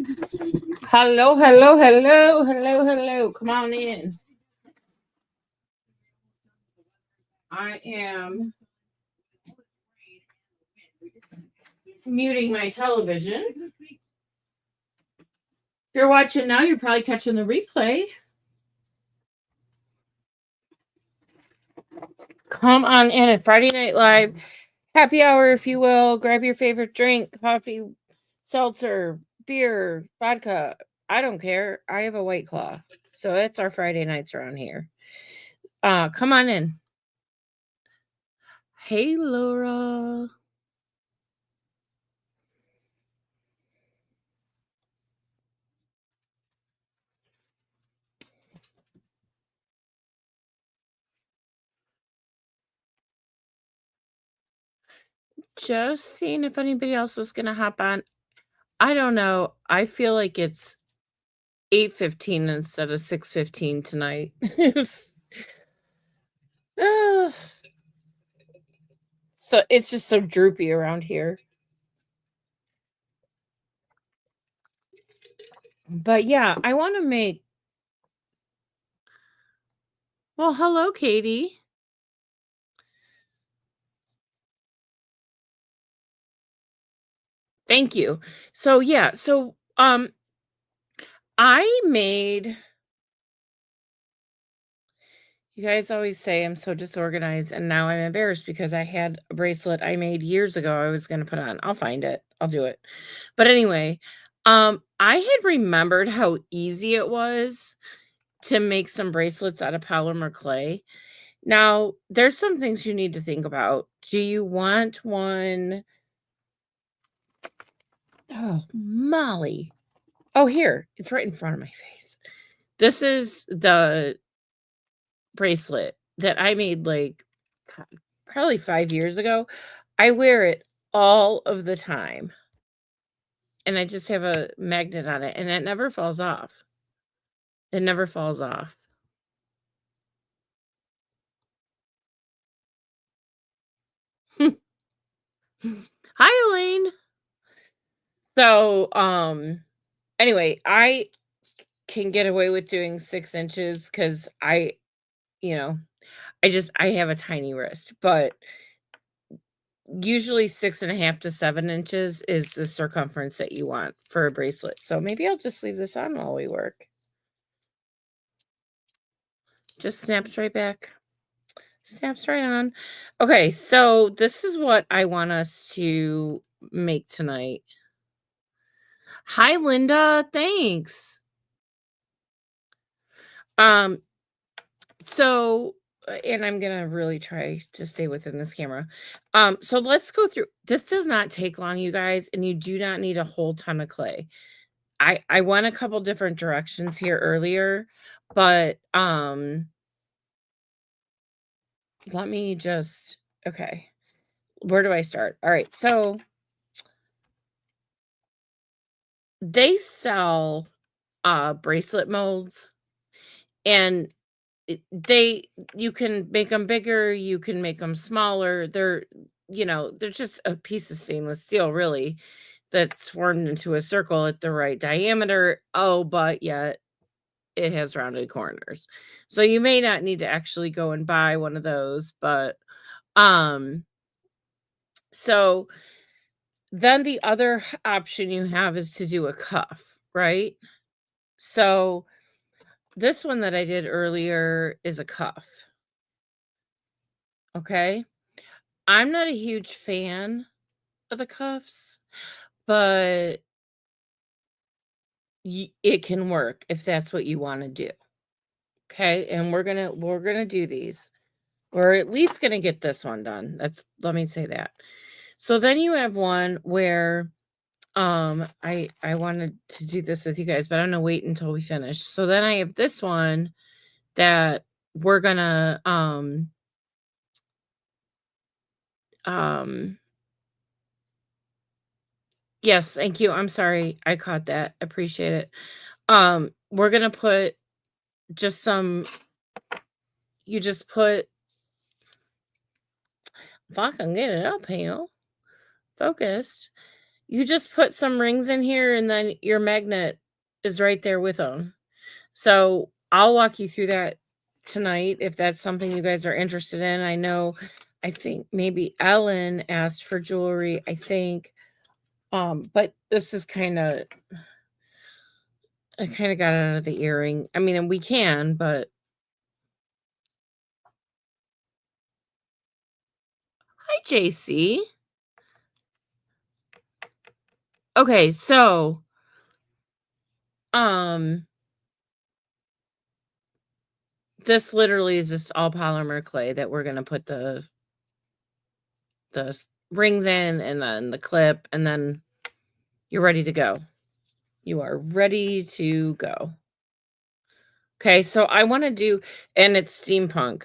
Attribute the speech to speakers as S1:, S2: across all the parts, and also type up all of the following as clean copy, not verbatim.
S1: Hello, hello, hello, hello, hello. Come on in. I am muting my television. If you're watching now, you're probably catching the replay. Come on in at Friday Night Live. Happy hour, if you will. Grab your favorite drink, coffee, seltzer, beer, vodka. I don't care. I have a White Claw. So that's our Friday nights around here. Come on in. Hey, Laura. Just seeing if anybody else is gonna hop on. I don't know. I feel like it's 8:15 instead of 6:15 tonight. Ugh. So it's just so droopy around here. But yeah, I want to make. Well, hello, Katie. Thank you. So yeah, I made. You guys always say I'm so disorganized, and now I'm embarrassed because I had a bracelet I made years ago I was gonna put on. I'll find it. I'll do it. But anyway, I had remembered how easy it was to make some bracelets out of polymer clay. Now, there's some things you need to think about. Do you want one? Oh, Molly. Oh, here. It's right in front of my face. This is the bracelet that I made like probably 5 years ago. I wear it all of the time. And I just have a magnet on it and it never falls off. It never falls off. Hi, Elaine. So, anyway, I can get away with doing 6 inches because you know, I have a tiny wrist, but usually 6.5 to 7 inches is the circumference that you want for a bracelet. So maybe I'll just leave this on while we work. Just snaps right back. Snaps right on. Okay, so this is what I want us to make tonight. Hi, Linda. Thanks. Um, so and I'm gonna really try to stay within this camera. So let's go through. This does not take long, you guys, and you do not need a whole ton of clay. I went a couple different directions here earlier, but let me just okay. Where do I start? All right, so they sell bracelet molds, and you can make them bigger, you can make them smaller. They're just a piece of stainless steel, really, that's formed into a circle at the right diameter. Oh, but yet it has rounded corners. So you may not need to actually go and buy one of those, but um so then the other option you have is to do a cuff, right? So this one that I did earlier is a cuff. Okay. I'm not a huge fan of the cuffs, but it can work if that's what you want to do. Okay? And we're going to do these. We're at least going to get this one done. Let me say that. So then you have one where I wanted to do this with you guys, but I'm going to wait until we finish. So then I have this one that we're going to yes, thank you. I'm sorry. I caught that. Appreciate it. We're going to put just some you just put if I can get it up here, focused. You just put some rings in here and then your magnet is right there with them. So, I'll walk you through that tonight if that's something you guys are interested in. I think maybe Ellen asked for jewelry, I think. But this is kinda I kinda got out of the earring. I mean, and we can, but hi, JC. Okay, so, um, this literally is just all polymer clay that we're gonna put the rings in and then the clip, and then you're ready to go. You are ready to go. Okay, so I wanna do and it's steampunk,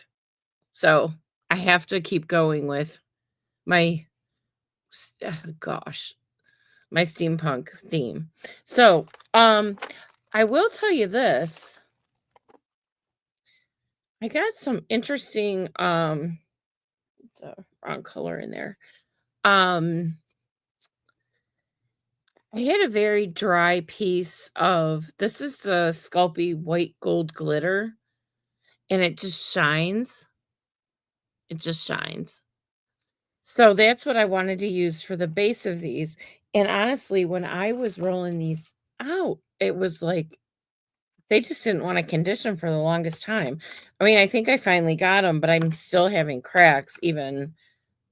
S1: so I have to keep going with my gosh, my steampunk theme. So, I will tell you this, I got some interesting, it's a wrong color in there. Um, I had a very dry piece of this is the Sculpey white gold glitter, and it just shines. It just shines. So that's what I wanted to use for the base of these, and honestly, when I was rolling these out, it was like they just didn't wanna condition for the longest time. I mean, I think I finally got them, but I'm still having cracks even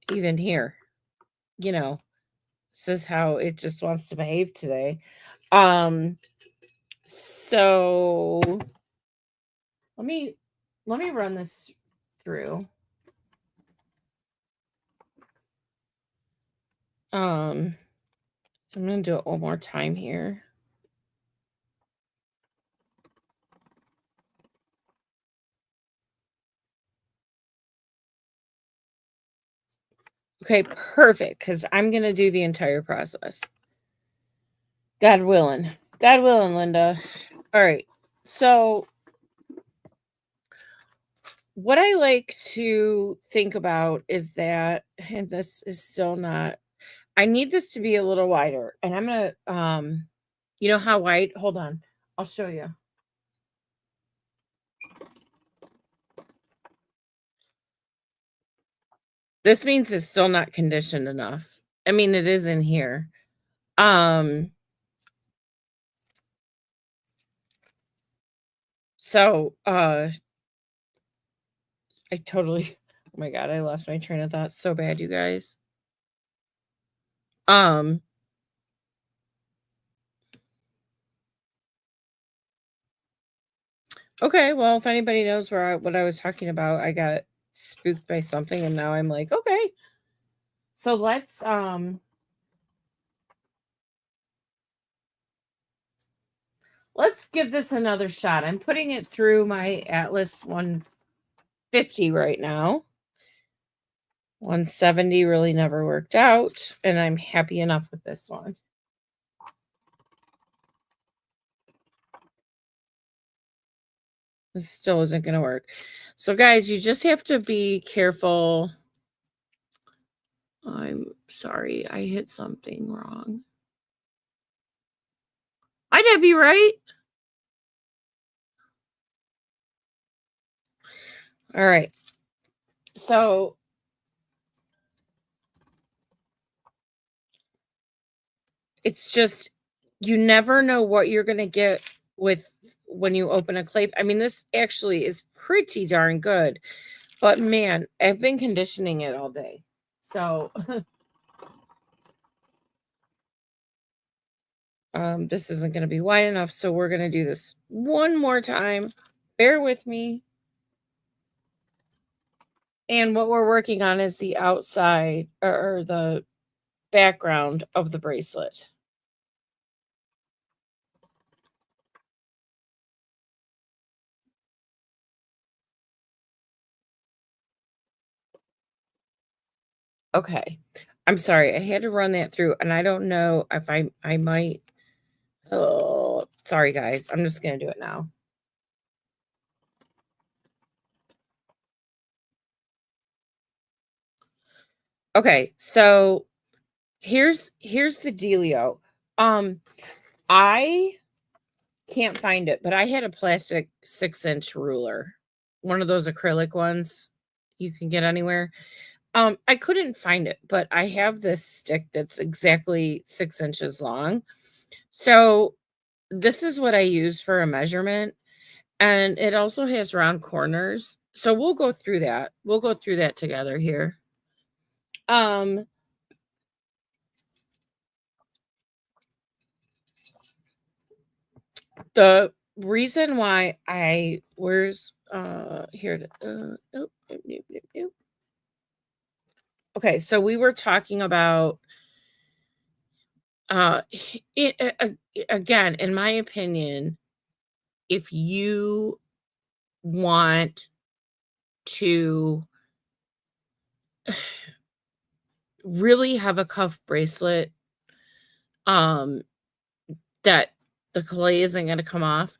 S1: here, you know? This is how it just wants to behave today. Um, so let me let me run this through. Um, I'm gonna do it one more time here. Okay, perfect. Because 'cause I'm gonna do the entire process. God willing. God willing, Linda. Alright. So, what I like to think about is that and this is still not I need this to be a little wider, and I'm gonna, you know how wide? Hold on. I'll show you. This means it's still not conditioned enough. I mean, it is in here. Um, so, I totally oh my god, I lost my train of thought so bad, you guys. Um, okay, well, if anybody knows what I was talking about, I got spooked by something and now I'm like, "Okay." So let's give this another shot. I'm putting it through my Atlas 150 right now. 170 really never worked out, and I'm happy enough with this one. This still isn't gonna work. So, guys, you just have to be careful. I'm sorry, I hit something wrong. I did be right. All right. So, it's just you never know what you're gonna get with when you open a clay. I mean, this actually is pretty darn good, but man, I've been conditioning it all day. So, this isn't gonna be wide enough, so we're gonna do this one more time. Bear with me. And what we're working on is the outside or the background of the bracelet. Okay. I'm sorry. I had to run that through and I don't know if I might oh, sorry guys. I'm just going to do it now. Okay. So Here's the dealio. Um, I can't find it, but I had a plastic 6-inch ruler, one of those acrylic ones you can get anywhere. I couldn't find it, but I have this stick that's exactly 6 inches long. So this is what I use for a measurement, and it also has round corners. So we'll go through that. We'll go through that together here. Um, the reason why I where's here to, nope, nope, nope, nope, nope. Okay, so we were talking about uh again, in my opinion, if you want to really have a cuff bracelet, um, that the clay isn't gonna come off,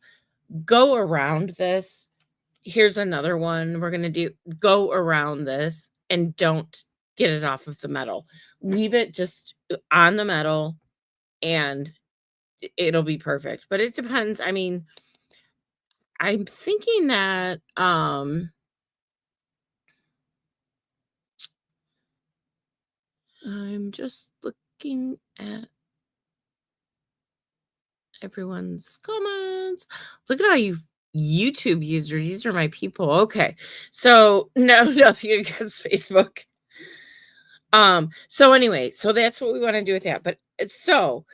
S1: go around this. Here's another one we're gonna do. Go around this and don't get it off of the metal. Leave it just on the metal and it'll be perfect. But it depends. I mean, I'm thinking that I'm just looking at everyone's comments. Look at all you YouTube users. These are my people. Okay. So no, nothing against Facebook. So anyway, so that's what we want to do with that. But so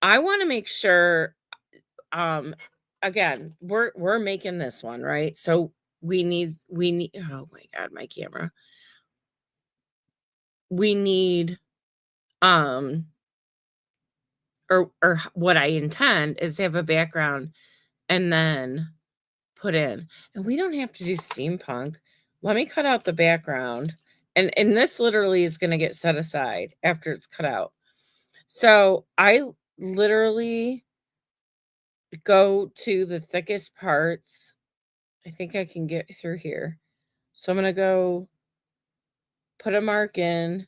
S1: I want to make sure um again, we're making this one, right? So we need oh my god, my camera. We need um what I intend is to have a background and then put in. And we don't have to do steampunk. Let me cut out the background. And this literally is going to get set aside after it's cut out. So I literally go to the thickest parts. I think I can get through here. So I'm going to go put a mark in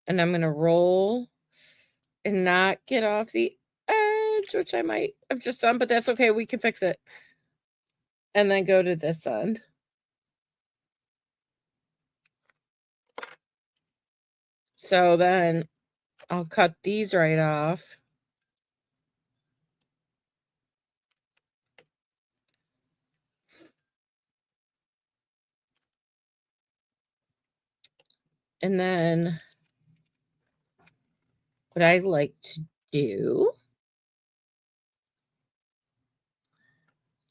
S1: and I'm going to roll and not get off the edge, which I might have just done, but that's okay. We can fix it. And then go to this end. So then I'll cut these right off. And then what I like to do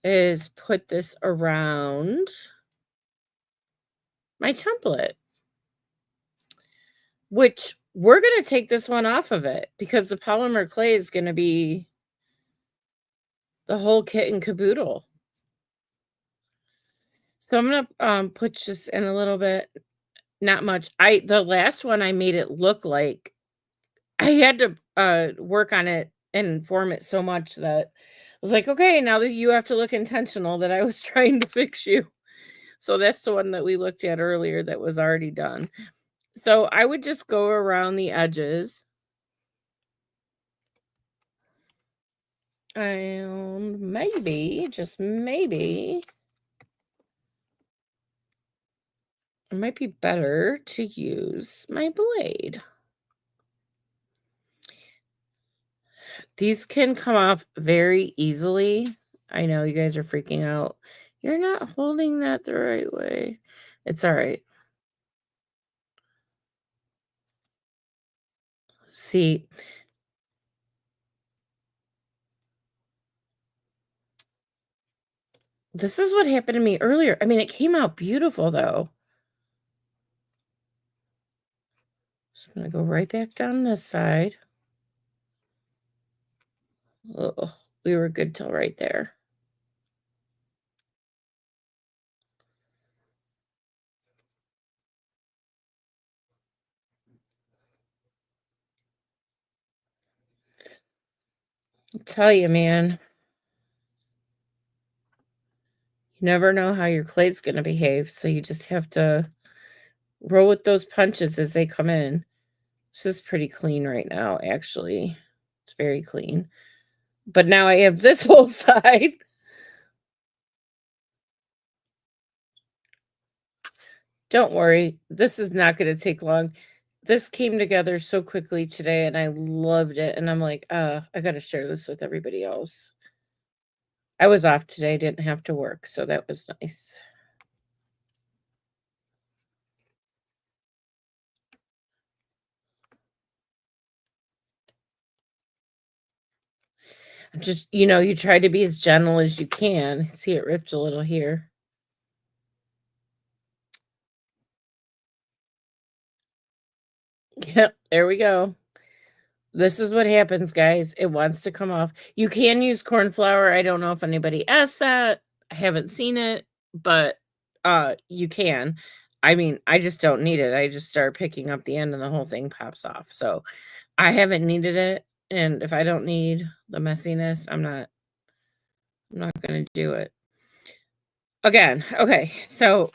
S1: is put this around my template, which we're going to take this one off of it because the polymer clay is going to be the whole kit and caboodle. So I'm going to put this in a little bit, not much. The last one I made it look like I had to work on it and form it so much that I was like, okay, now that you have to look intentional that I was trying to fix you. So that's the one that we looked at earlier that was already done. So I would just go around the edges. And maybe, just maybe, it might be better to use my blade. These can come off very easily. I know you guys are freaking out. You're not holding that the right way. It's all right. See, this is what happened to me earlier. I mean, it came out beautiful though. Just gonna go right back down this side. Oh, we were good till right there. I tell you, man, you never know how your clay's gonna behave, so you just have to roll with those punches as they come in. This is pretty clean right now, actually. It's very clean. But now I have this whole side. Don't worry, this is not gonna take long. This came together so quickly today, and I loved it, and I'm like, I gotta share this with everybody else." I was off today, didn't have to work, so that was nice. Just, you try to be as gentle as you can. See, it ripped a little here. Yep, there we go. This is what happens, guys. It wants to come off. You can use corn flour. I don't know if anybody asked that. I haven't seen it, but you can. I mean, I just don't need it. I just start picking up the end and the whole thing pops off. So I haven't needed it. And if I don't need the messiness, I'm not gonna do it. Again, okay. So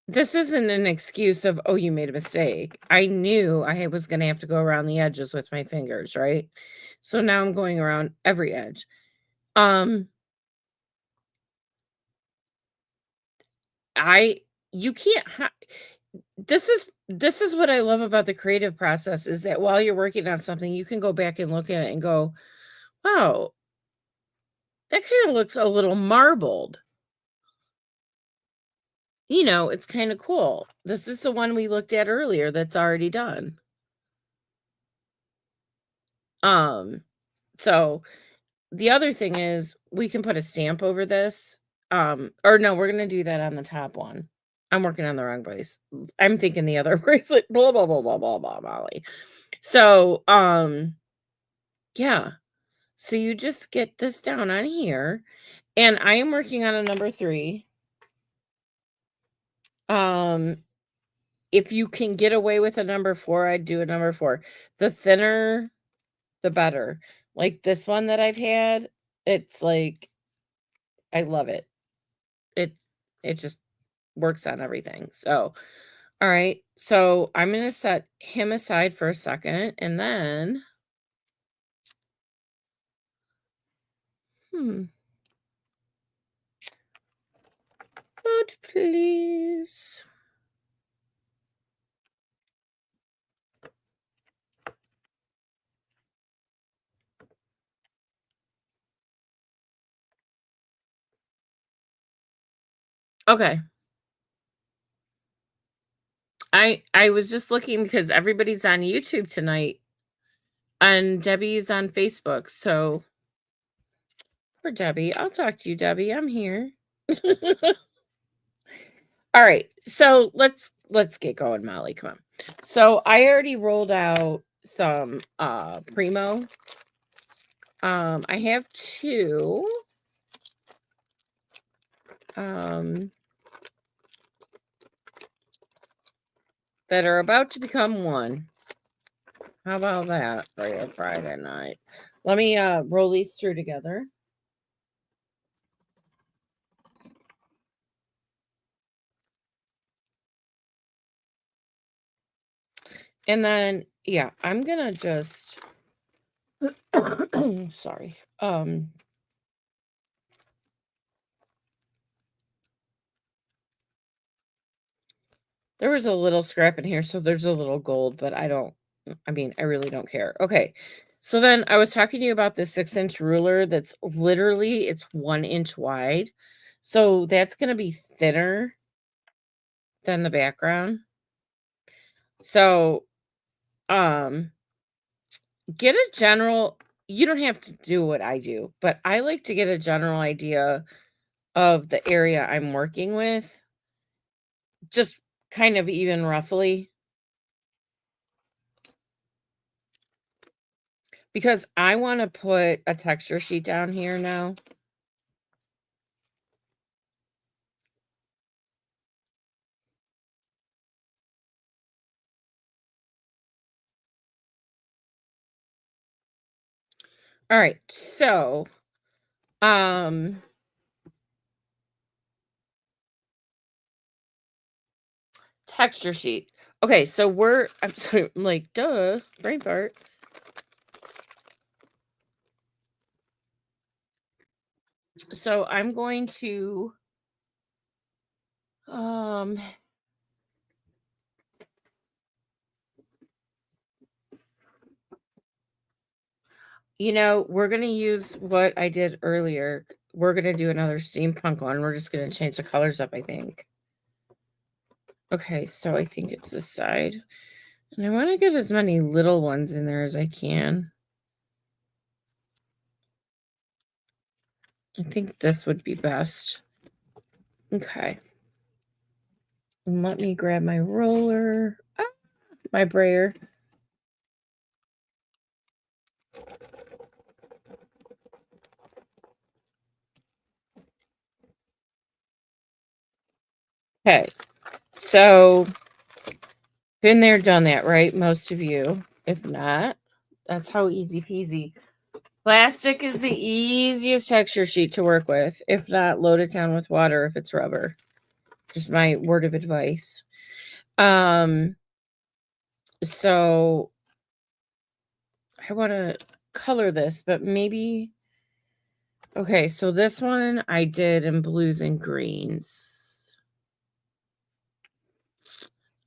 S1: this isn't an excuse of, "Oh, you made a mistake." I knew I was gonna have to go around the edges with my fingers, right? So now I'm going around every edge. Um, I you can't ha this is what I love about the creative process is that while you're working on something, you can go back and look at it and go, "Wow, that kinda looks a little marbled." It's kinda cool. This is the one we looked at earlier that's already done. Um, so the other thing is we can put a stamp over this, or no, we're gonna do that on the top one. I'm working on the wrong brace. I'm thinking the other bracelet, blah, blah, blah, blah, blah, blah, Molly. So, yeah. So you just get this down on here, and I am working on a number 3. Um, if you can get away with a number 4, I'd do a number 4. The thinner, the better. Like this one that I've had, it's like I love it. It it just works on everything. So, all right. So I'm gonna set him aside for a second, and then, hmm, but please. Okay. I was just looking because everybody's on YouTube tonight, and Debbie's on Facebook. So for Debbie, I'll talk to you, Debbie. I'm here. All right. So let's get going, Molly. Come on. So I already rolled out some Primo. I have 2 um that are about to become 1. How about that for a Friday night? Let me roll these through together. And then yeah, I'm gonna just sorry. There was a little scrap in here, so there's a little gold, but I mean, I really don't care. Okay. So then I was talking to you about this 6-inch ruler that's literally it's 1 inch wide. So that's gonna be thinner than the background. So um get a general you don't have to do what I do, but I like to get a general idea of the area I'm working with, just kind of even roughly, because I wanna put a texture sheet down here now. Alright, so, um, texture sheet. Okay, so I'm sorry, I'm like, duh, brain fart. So I'm going to, um, we're gonna use what I did earlier. We're gonna do another steampunk one. We're just gonna change the colors up, I think. Okay, so I think it's this side. And I want to get as many little ones in there as I can. I think this would be best. Okay. And let me grab my roller. My brayer. Okay. So, been there, done that, right? Most of you. If not, that's how easy peasy. Plastic is the easiest texture sheet to work with. If not, load it down with water if it's rubber. Just my word of advice. So I want to color this, but maybe okay, so this one I did in blues and greens.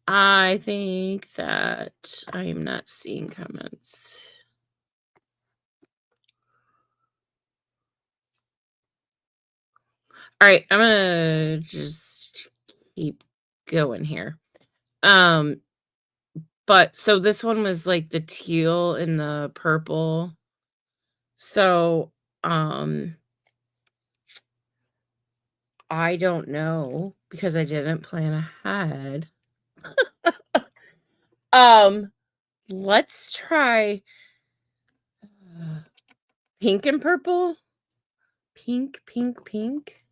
S1: I think that I am not seeing comments. All right, I'm gonna just keep going here. But so this one was like the teal and the purple. So, I don't know because I didn't plan ahead. Um, let's try pink and purple. Pink, pink, pink.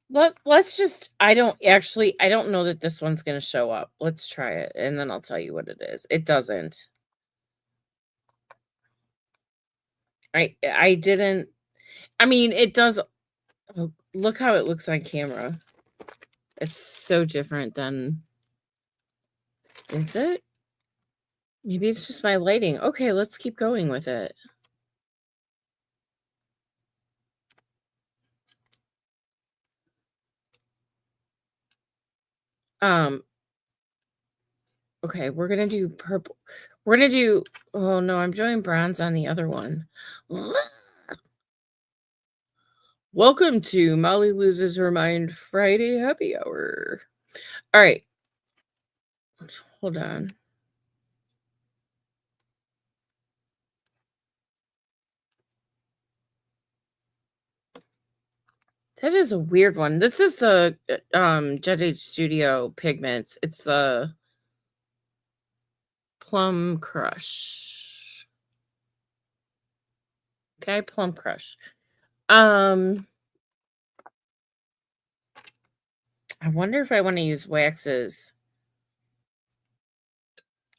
S1: Let's just I don't know that this one's gonna show up. Let's try it and then I'll tell you what it is. It doesn't. I didn't I mean it does oh, look how it looks on camera. It's so different than is it? Maybe it's just my lighting. Okay, let's keep going with it. Um, okay, we're gonna do purple. We're gonna do oh no, I'm doing bronze on the other one. Welcome to Molly Loses Her Mind Friday happy hour. All right. Hold on. That is a weird one. This is the Jet Age Studio pigments. It's the Plum Crush. Okay, Plum Crush. I wonder if I want to use waxes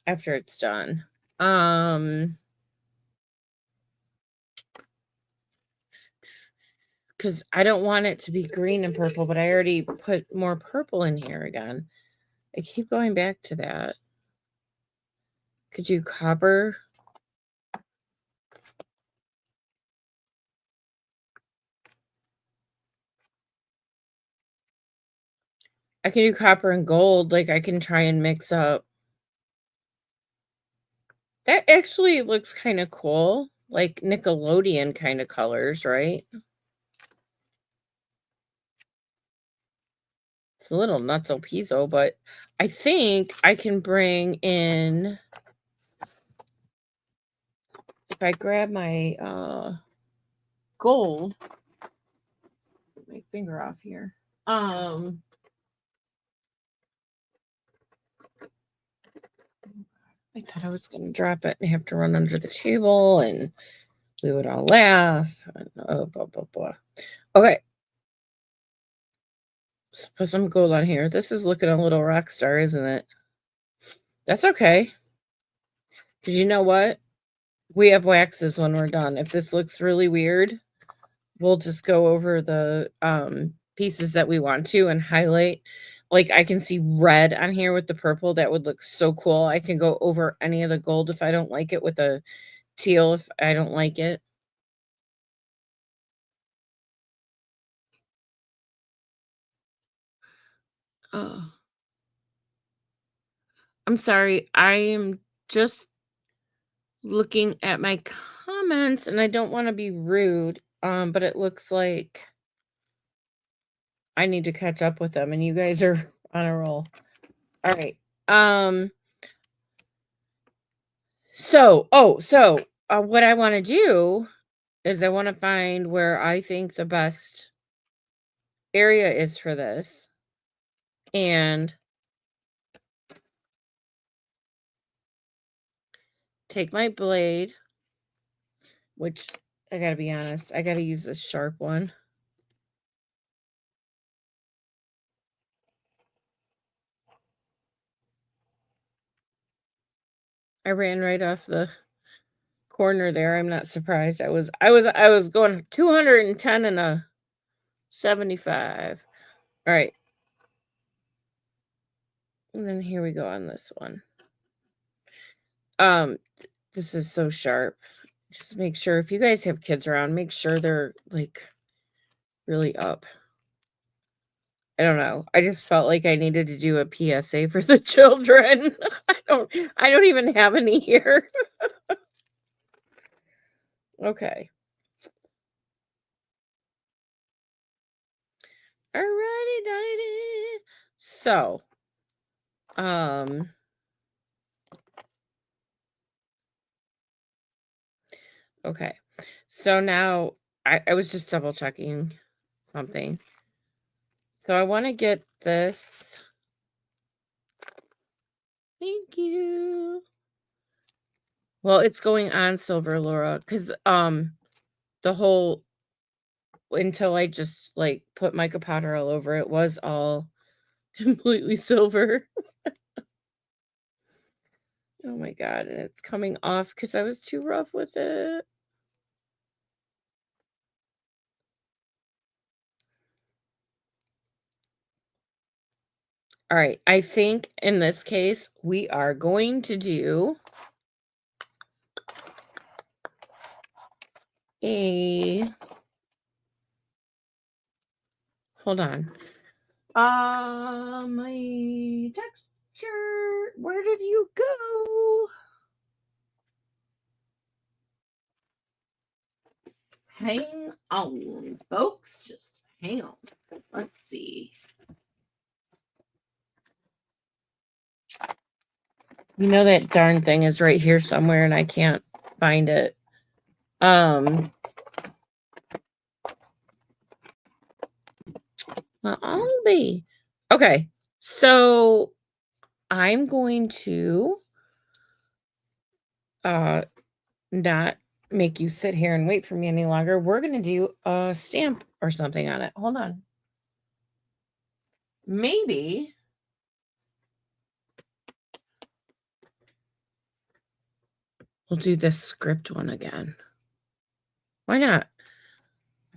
S1: after it's done. Because I don't want it to be green and purple, but I already put more purple in here again. I keep going back to that. Could you copper? I can do copper and gold. Like I can try and mix up. That actually looks kind of cool. Like Nickelodeon kind of colors, right? It's a little nutso pizzo, but I think I can bring in if I grab my gold, get my finger off here. I thought I was going to drop it and have to run under the table and we would all laugh. And, oh, blah, blah, blah. Okay. So put some gold on here. This is looking a little rock star, isn't it? That's okay. Because you know what? We have waxes when we're done. If this looks really weird, we'll just go over the pieces that we want to and highlight. Like, I can see red on here with the purple, that would look so cool. I can go over any of the gold if I don't like it with a teal if I don't like it. Oh, I'm sorry. I am just looking at my comments, and I don't wanna be rude, but it looks like I need to catch up with them, and you guys are on a roll. Alright. Um, what I wanna do is I wanna find where I think the best area is for this, and take my blade, which I gotta be honest, I gotta use this sharp one. I ran right off the corner there, I'm not surprised. I was going 210 and a 75. Alright, and then here we go on this one. This is so sharp. Just make sure if you guys have kids around, make sure they're, like, really up. I don't know. I just felt like I needed to do a PSA for the children. I don't even have any here. Okay. Alrighty dighty. So, um, okay. So now I was just double checking something. So I want to get this. Thank you. Well, it's going on silver, Laura, because the whole until I just like put mica powder all over it was all completely silver. Oh my god, and it's coming off because I was too rough with it. All right, I think in this case we are going to do a hold on. My texture. Where did you go? Hang on, folks. Just hang on. Let's see. You know that darn thing is right here somewhere and I can't find it. Well, I'll be. Okay. So I'm going to uh not make you sit here and wait for me any longer. We're going to do a stamp or something on it. Hold on. Maybe we'll do this script one again. Why not?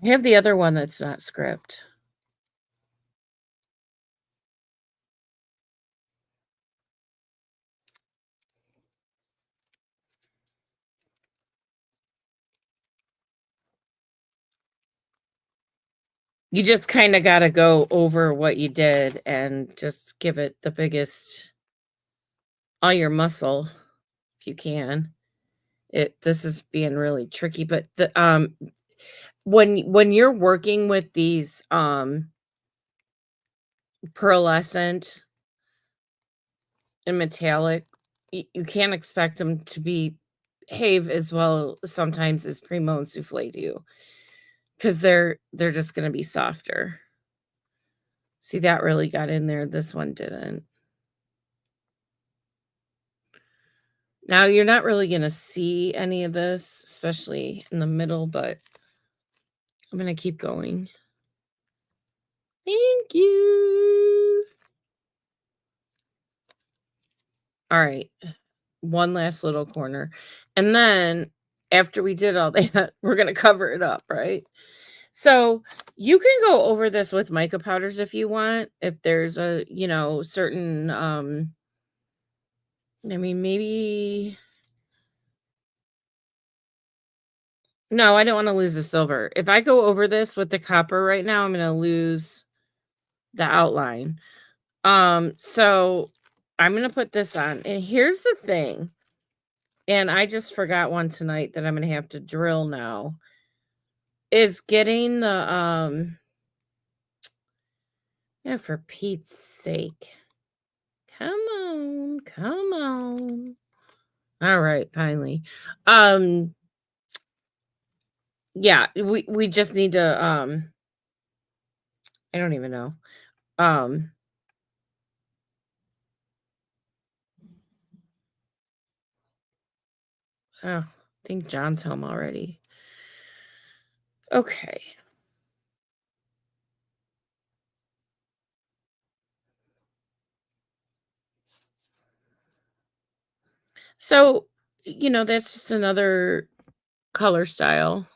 S1: I have the other one that's not script. You just kind of got to go over what you did and just give it the biggest all your muscle if you can. This is being really tricky, but the when you're working with these pearlescent and metallic, you can't expect them to behave as well sometimes as Primo and Soufflé do because they're just going to be softer. See, that really got in there. This one didn't. Now you're not really going to see any of this, especially in the middle, but I'm going to keep going. Thank you. All right. One last little corner. And then after we did all that, we're going to cover it up, right? So You can go over this with mica powders if you want, if there's a, certain, I mean, maybe no, I don't wanna lose the silver. If I go over this with the copper right now, I'm gonna lose the outline. So I'm gonna put this on, and here's the thing, and I just forgot one tonight that I'm gonna have to drill now, is getting the, yeah, for Pete's sake. Come on, come on. Alright, finally. Um, yeah, we just need to, I don't even know. Um, oh, I think John's home already. Okay. So, that's just another color style.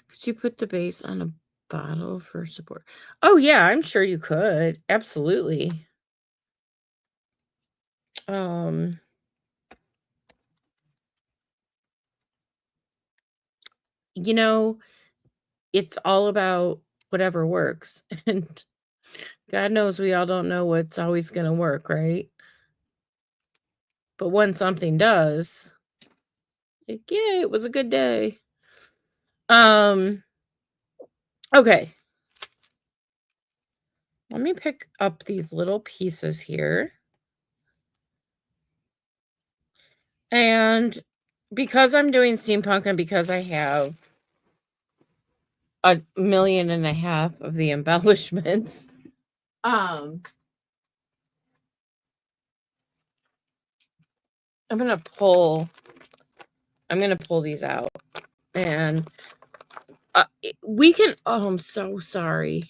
S1: Could you put the base on a bottle for support? Oh, yeah, I'm sure you could. Absolutely. Um, you know, it's all about whatever works. And God knows we all don't know what's always gonna work, right? But when something does, like, yeah, it was a good day. Um, okay. Let me pick up these little pieces here. And because I'm doing steampunk and because I have a million and a half of the embellishments, um, I'm gonna pull I'm gonna pull these out and we can oh, I'm so sorry.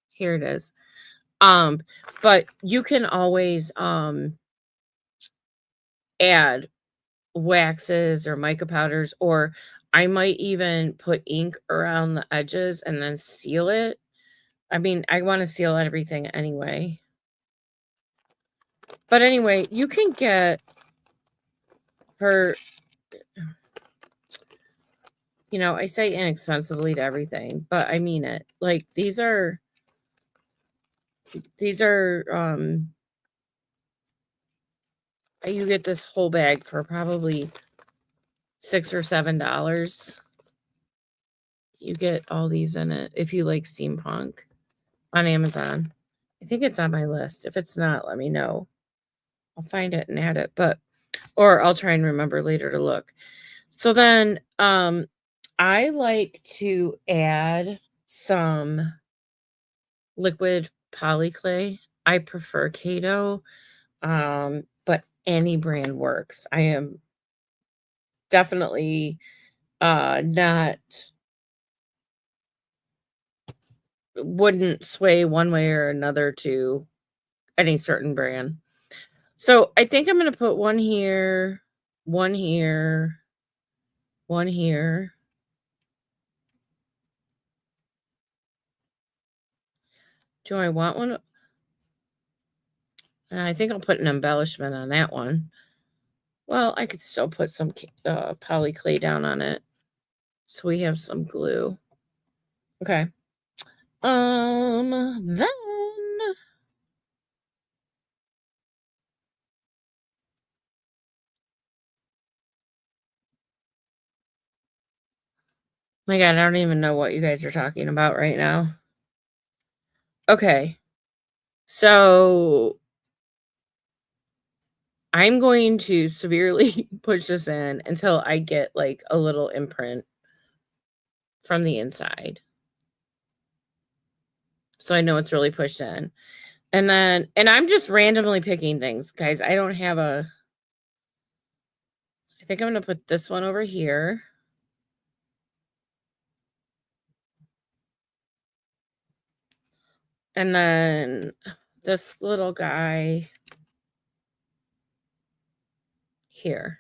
S1: Here it is. Um, but you can always add waxes or mica powders, or I might even put ink around the edges and then seal it. I mean, I want to seal everything anyway. But anyway, you can get her, I say inexpensively to everything, but I mean it. Like these are you get this whole bag for probably $6 or $7. You get all these in it if you like steampunk on Amazon. I think it's on my list. If it's not, let me know. I'll find it and add it, or I'll try and remember later to look. So then I like to add some liquid polyclay. I prefer Kato, but any brand works. I am definitely not wouldn't sway one way or another to any certain brand. So I think I'm gonna put one here, one here, one here. Do I want one? I think I'll put an embellishment on that one. Well, I could still put some poly clay down on it, so we have some glue. Okay. Then my God, I don't even know what you guys are talking about right now. Okay. So I'm going to severely push this in until I get like a little imprint from the inside. So I know it's really pushed in. And I'm just randomly picking things, guys. I think I'm going to put this one over here. And then this little guy here.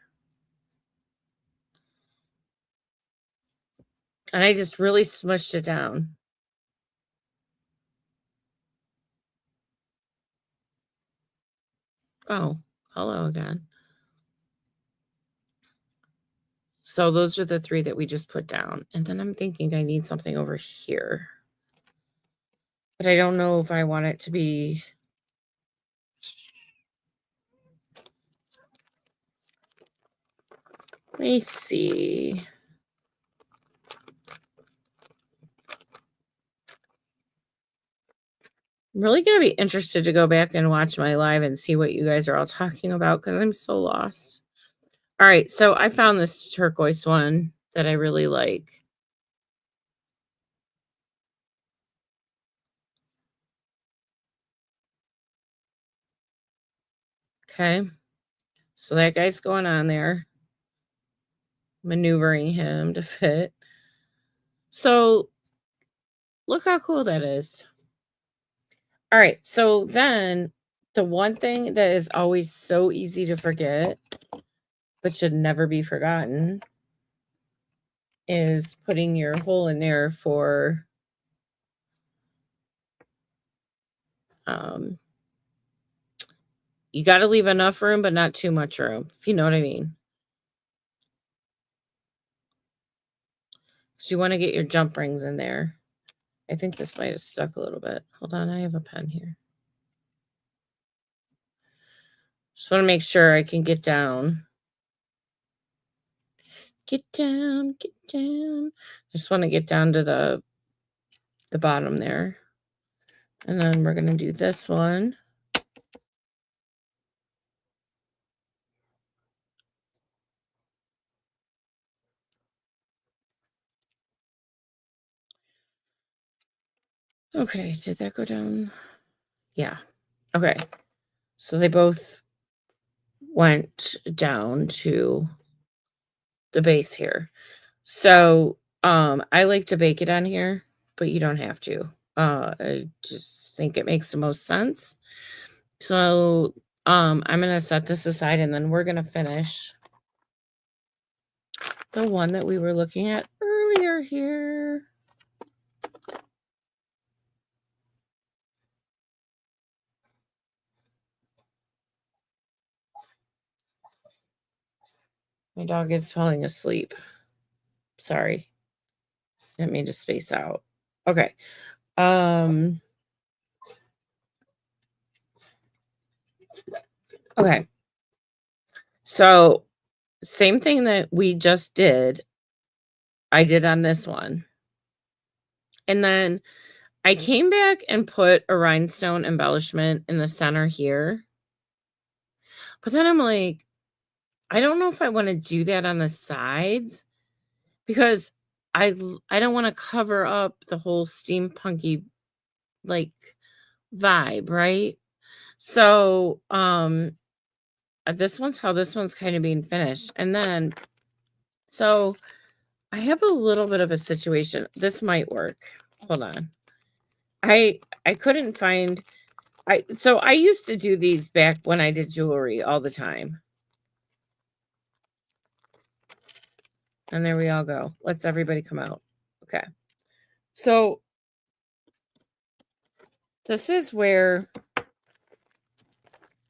S1: And I just really smushed it down. Oh, hello again. So those are the 3 that we just put down, and then I'm thinking I need something over here. But I don't know if I want it to be let me see. I'm really gonna be interested to go back and watch my live and see what you guys are all talking about because 'cause I'm so lost. Alright, so I found this turquoise one that I really like. Okay, so that guy's going on there, maneuvering him to fit. So, look how cool that is. Alright, so then the one thing that is always so easy to forget, but should never be forgotten, is putting your hole in there for, um you gotta leave enough room, but not too much room, if you know what I mean. So you wanna get your jump rings in there. I think this might have stuck a little bit. Hold on, I have a pen here. Just wanna make sure I can get down. Get down, get down. I just wanna get down to the bottom there. And then we're gonna do this one. Okay, did that go down? Yeah. Okay. So they both went down to the base here. So, I like to bake it on here, but you don't have to. I just think it makes the most sense. So, I'm gonna set this aside and then we're gonna finish the one that we were looking at earlier here. My dog is falling asleep. Sorry. Didn't mean to space out. Okay. Um, okay. So, same thing that we just did, I did on this one. And then I came back and put a rhinestone embellishment in the center here. But then I'm like, I don't know if I want to do that on the sides because I don't want to cover up the whole steampunky like vibe, right? So, this one's how this one's kind of being finished. And then so I have a little bit of a situation. This might work. Hold on. I couldn't find I used to do these back when I did jewelry all the time. And there we all go. Let's everybody come out. Okay. So this is where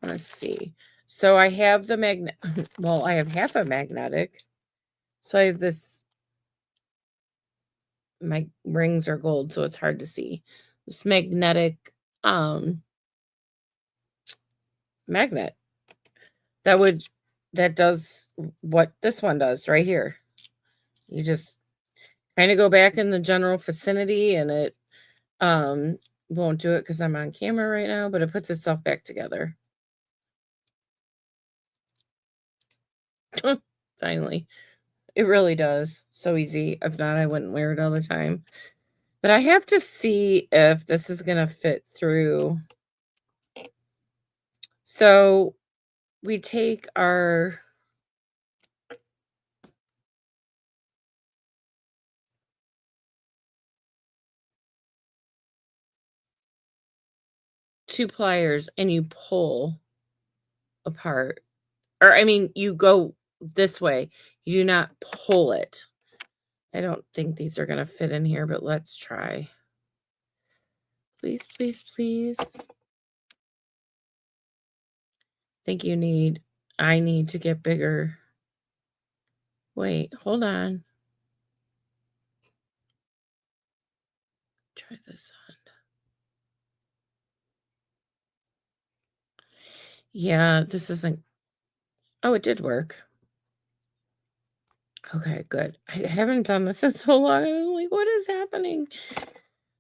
S1: let's see. So I have the magnet well, I have half a magnetic. So I have this my rings are gold, so it's hard to see. This magnetic magnet that would that does what this one does right here. You just kind of go back in the general vicinity and it won't do it because I'm on camera right now, but it puts itself back together. Finally. It really does. So easy. If not, I wouldn't wear it all the time. But I have to see if this is gonna fit through. So we take our 2 pliers and you pull apart or I mean, you go this way. You do not pull it. I don't think these are gonna fit in here, but let's try. Please, please, please. Think I need to get bigger. Wait, hold on. Try this on. Yeah, this isn't. Oh, it did work. Okay, good. I haven't done this in so long. I'm like, what is happening?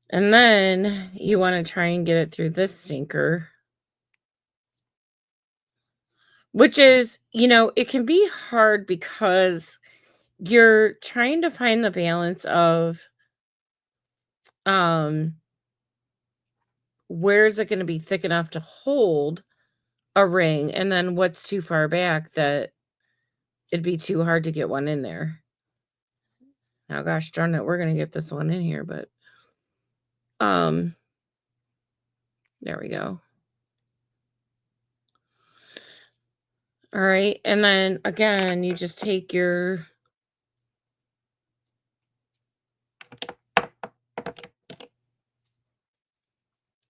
S1: And then you want to try and get it through this stinker, which is, it can be hard because you're trying to find the balance of um where is it going to be thick enough to hold a ring, and then what's too far back that it'd be too hard to get one in there. Now, gosh darn it, we're going to get this one in here, but um there we go. All right, and then again, you just take your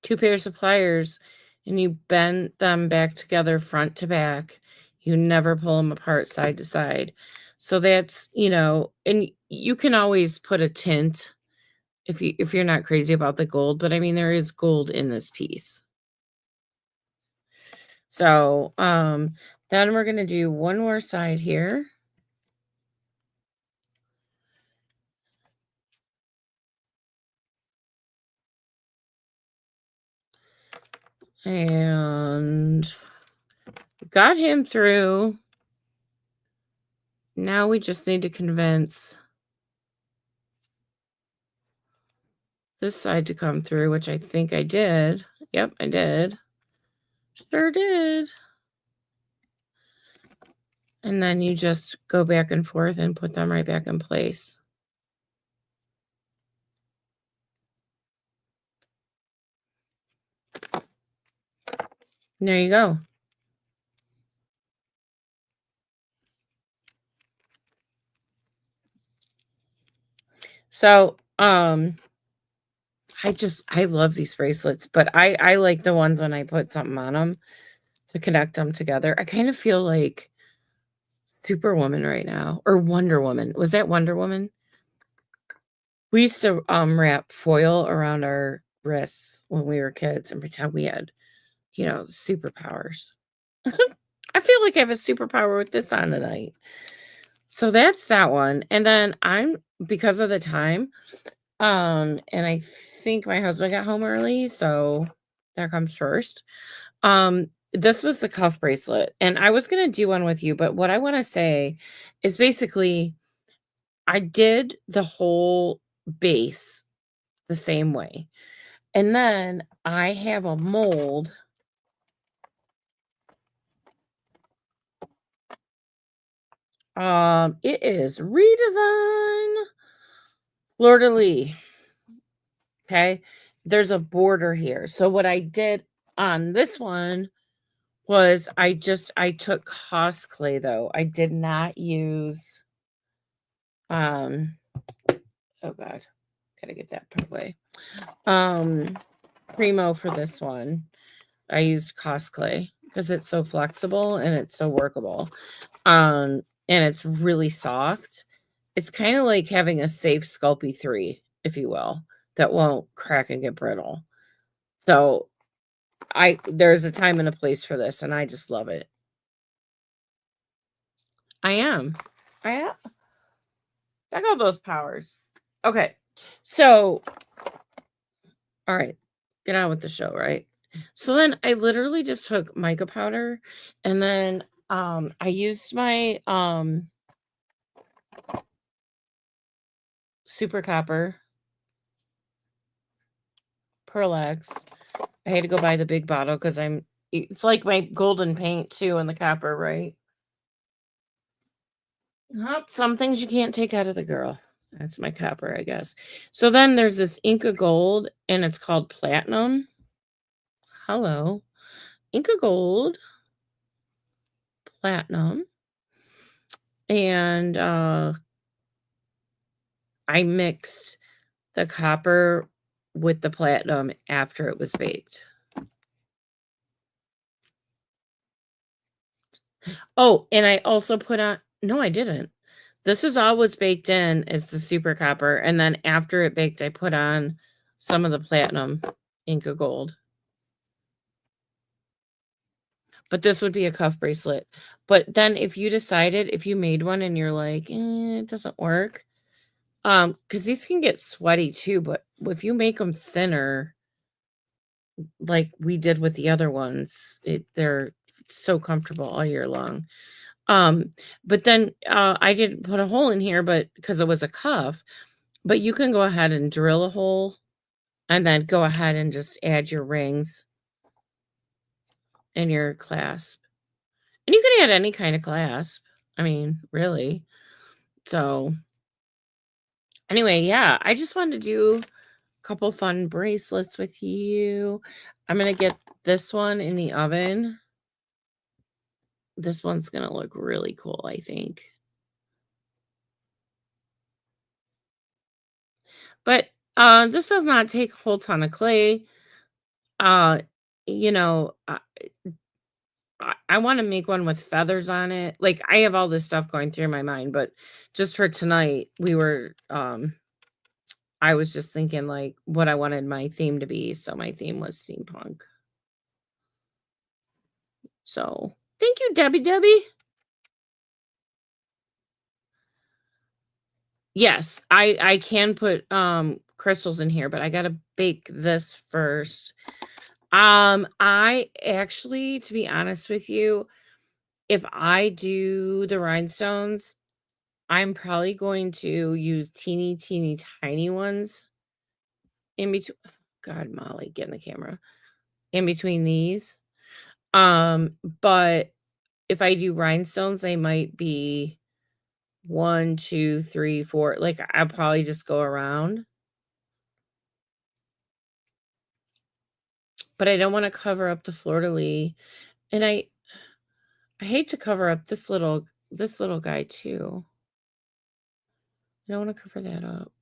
S1: 2 pairs of pliers and you bend them back together front to back. You never pull them apart side to side. So that's, and you can always put a tint if you're not crazy about the gold, but I mean there is gold in this piece. So, then we're going to do one more side here. And got him through. Now we just need to convince this side to come through, which I think I did. Yep, I did. Sure did. And then you just go back and forth and put them right back in place. And there you go. So, I love these bracelets, but I like the ones when I put something on them to connect them together. I kind of feel like Superwoman right now, or Wonder Woman. Was that Wonder Woman? We used to wrap foil around our wrists when we were kids and pretend we had, superpowers. I feel like I have a superpower with this on tonight. So that's that one. And then because of the time, and I think my husband got home early, so that comes first. This was the cuff bracelet, and I was gonna do one with you, but what I want to say is basically I did the whole base the same way. And then I have a mold. It is redesign Fleur de Lis. Okay. There's a border here. So what I did on this one was I took Cos clay though. I did not use oh god. Gotta get that put away. Primo for this one. I used Cos clay because it's so flexible and it's so workable. And it's really soft. It's kind of like having a safe Sculpey 3, if you will, that won't crack and get brittle. So there's a time and a place for this, and I just love it. I am. I am. Check out those powers. Okay. So, all right. Get on with the show, right? So then I literally just took mica powder and then I used my Super Copper Pearl X. I had to go buy the big bottle because it's like my golden paint too in the copper, right? Some things you can't take out of the girl. That's my copper, I guess. So then there's this Inca Gold, and it's called Platinum. Hello. Inca Gold. platinum, and, I mixed the copper with the platinum after it was baked. Oh, and I also put on no, I didn't. This is all was baked in is the super copper, and then after it baked, I put on some of the platinum Inca Gold. But this would be a cuff bracelet. But then if you decided if you made one and you're like, it doesn't work, because these can get sweaty too, but if you make them thinner, like we did with the other ones, they're so comfortable all year long. Um, but then, I didn't put a hole in here, but because it was a cuff, but you can go ahead and drill a hole and then go ahead and just add your rings and your clasp. And you can add any kind of clasp. I mean, really. So, anyway, yeah, I just wanted to do a couple fun bracelets with you. I'm gonna get this one in the oven. This one's gonna look really cool, I think. But, this does not take a whole ton of clay. Uh, you know, I wanna make one with feathers on it. Like, I have all this stuff going through my mind, but just for tonight, I was just thinking, like, what I wanted my theme to be, so my theme was steampunk. So, thank you, Debbie Debbie. Yes, I can put, crystals in here, but I gotta bake this first. I actually, to be honest with you, if I do the rhinestones, I'm probably going to use teeny, teeny, tiny ones in between. God, Molly, get in the camera. In between these. But if I do rhinestones, they might be 1, 2, 3, 4. Like, I'll probably just go around. But I don't wanna cover up the fleur-de-lis, and I hate to cover up this little guy too. I don't wanna cover that up.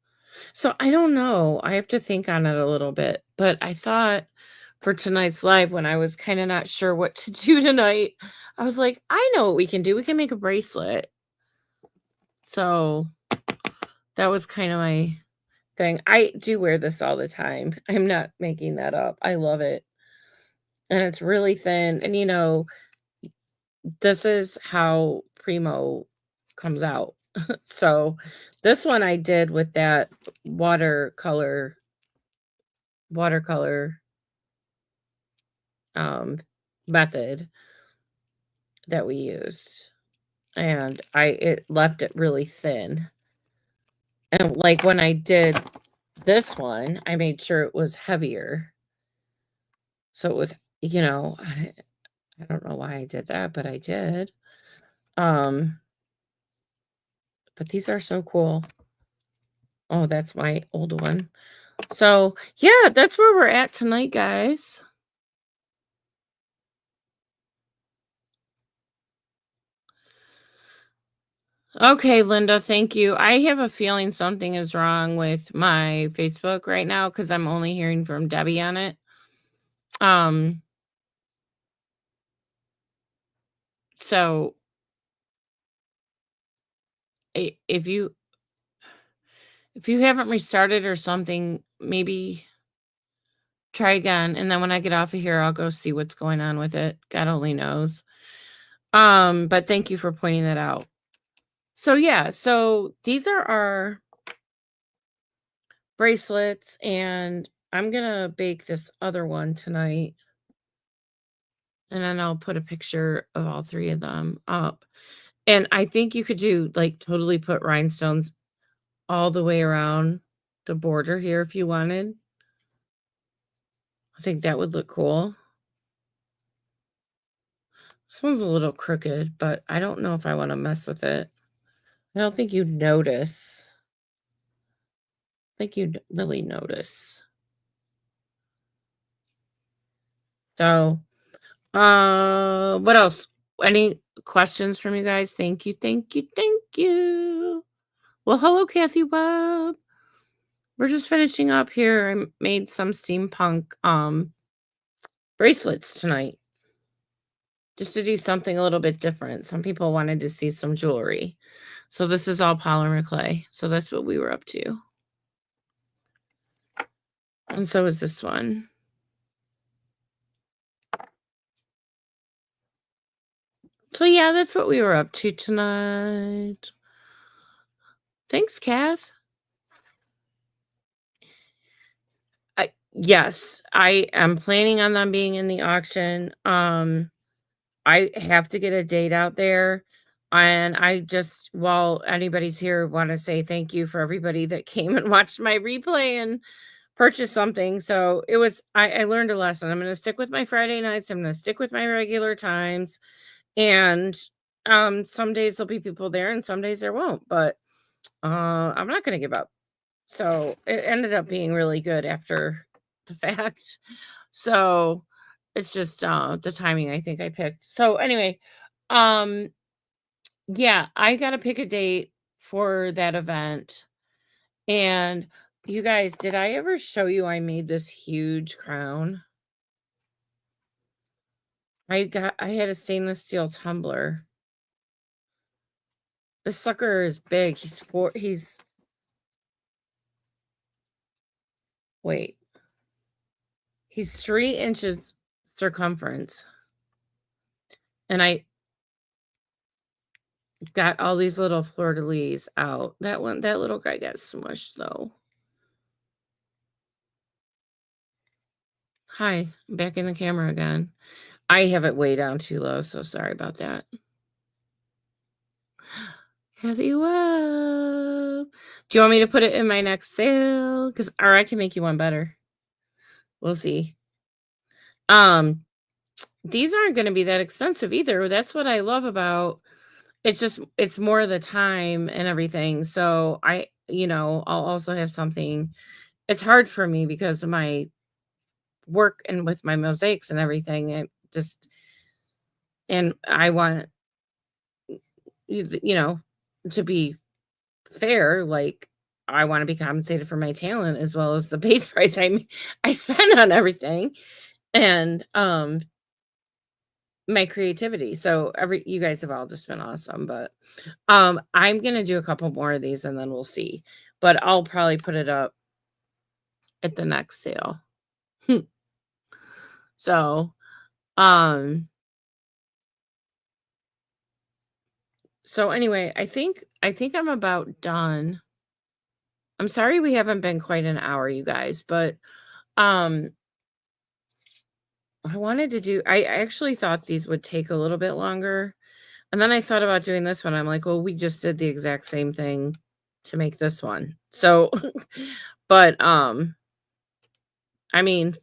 S1: So, I don't know, I have to think on it a little bit, but I thought for tonight's live when I was kinda not sure what to do tonight, I was like, "I know what we can do, we can make a bracelet." So, that was kinda my thing. I do wear this all the time. I'm not making that up. I love it, and it's really thin, and, this is how Primo comes out. So, this one I did with that watercolor, um, method that we used, and it left it really thin. And, like, when I did this one, I made sure it was heavier. So it was I don't know why I did that, but I did. Um, but these are so cool. Oh, that's my old one. So, yeah, that's where we're at tonight, guys. Okay, Linda, thank you. I have a feeling something is wrong with my Facebook right now because I'm only hearing from Debbie on it. Um, so if you haven't restarted or something, maybe try again. And then when I get off of here, I'll go see what's going on with it. God only knows. But thank you for pointing that out. So yeah, so these are our bracelets, and I'm gonna bake this other one tonight. And then I'll put a picture of all three of them up. And I think you could do like totally put rhinestones all the way around the border here if you wanted. I think that would look cool. This one's a little crooked, but I don't know if I want to mess with it. I don't think you'd notice. I think you'd really notice. So, what else? Any questions from you guys. Thank you, thank you, thank you. Well, hello, Kathy Webb. We're just finishing up here. I made some steampunk bracelets tonight just to do something a little bit different. Some people wanted to see some jewelry. So this is all polymer clay. So that's what we were up to. And so is this one. So yeah, that's what we were up to tonight. Thanks, Kath. Yes, I am planning on them being in the auction. I have to get a date out there. And I just, while anybody's here, want to say thank you for everybody that came and watched my replay and purchased something. So it was, I learned a lesson. I'm going to stick with my Friday nights. I'm going to stick with my regular times. And some days there'll be people there and some days there won't. But I'm not going to give up. So it ended up being really good after the fact. So it's just the timing I think I picked. So anyway, um yeah, I got to pick a date for that event. And you guys, did I ever show you I made this huge crown? I had a stainless steel tumbler. This sucker is big. Wait. He's 3 inches circumference. And I got all these little fleur-de-lis out. That little guy got smushed though. Hi, I'm back in the camera again. I have it way down too low, so sorry about that. Kathy Webb. Do you want me to put it in my next sale? Or I can make you one better. We'll see. These aren't gonna be that expensive either. That's what I love about it's more the time and everything. So I'll also have something. It's hard for me because of my work and with my mosaics and everything. And I want to be fair, like I want to be compensated for my talent as well as the base price I spend on everything and my creativity. So you guys have all just been awesome, but I'm going to do a couple more of these and then we'll see. But I'll probably put it up at the next sale. So, um so anyway, I think I'm about done. I'm sorry we haven't been quite an hour, you guys, but um I actually thought these would take a little bit longer. And then I thought about doing this one. I'm like, well, we just did the exact same thing to make this one. So, but I mean,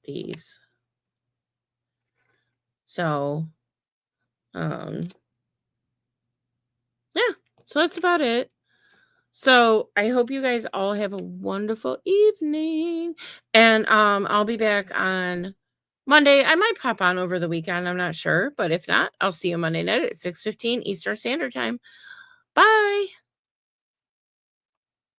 S1: these. So, yeah, so that's about it. So I hope you guys all have a wonderful evening. And I'll be back on Monday. I might pop on over the weekend. I'm not sure. But if not, I'll see you Monday night at 6:15 Eastern Standard Time. Bye.